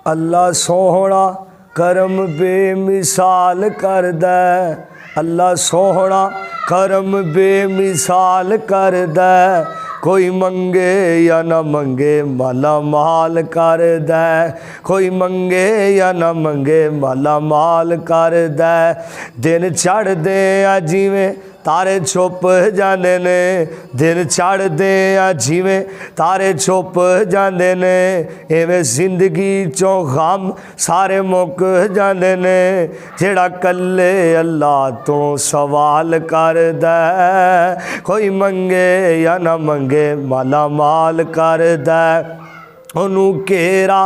अल्लाह सोहना करम बेमिसाल कर दे, अल्लाह सोहना करम बेमिसाल कर दे। कोई मंगे या ना मंगे माला माल कर दे, कोई मंगे या ना मंगे माला माल कर दे। दिन चढ़ दे जिवें तारे छुप जाते ने, दिन चढ़ दे जिवें तारे छुप जाते ने। इवें जिंदगी चों गम सारे मुक जाते ने। जेड़ा कल्ले अल्लाह तो सवाल कर दे, कोई मंगे या ना मंगे माला माल कर दे। ओनू केरा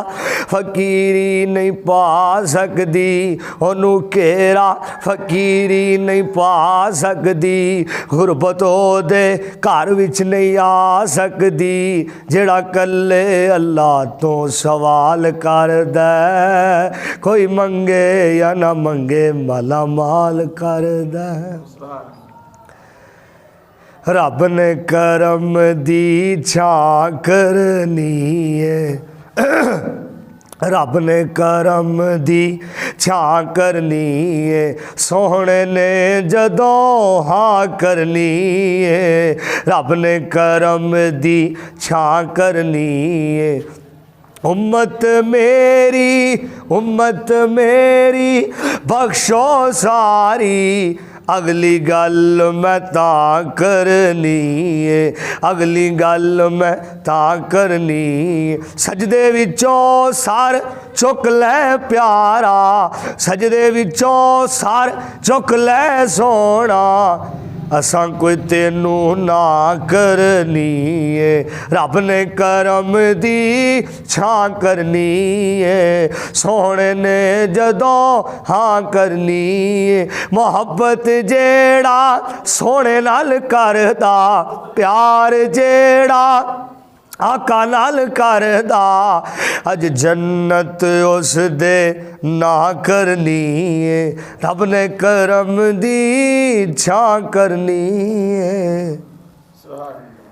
फकीरी नहीं पा सकती, ओनू केरा फकीरी नहीं पा सकती। गुरबत ओदे घर विच नहीं आ सकती। जेड़ा कल्ले अल्लाह तो सवाल कर दे, कोई मंगे या ना मंगे माला माल कर दे। रब ने करम दी छां करनी है, रब ने करम दी छां करनी है। सोहने ने जदों हाँ करनी है, रब ने करम दी छां करनी है। उम्मत मेरी बख्शो सारी, अगली गल मैं तां करनी है, अगली गल मैं तां करनी है। सजदे विचों सर चुक ले प्यारा, सजदे विचों सर चुक ले सोना। असां कोई तेनू ना करनी है, रब ने करम दी छां करनी है। सोहने ने जदों हाँ करनी है। मोहब्बत जेड़ा सोहने नाल करदा, प्यार जेड़ा आका नाल करदा, अज जन्नत उस दे ना करनी है। रब ने करम दी छां करनी है।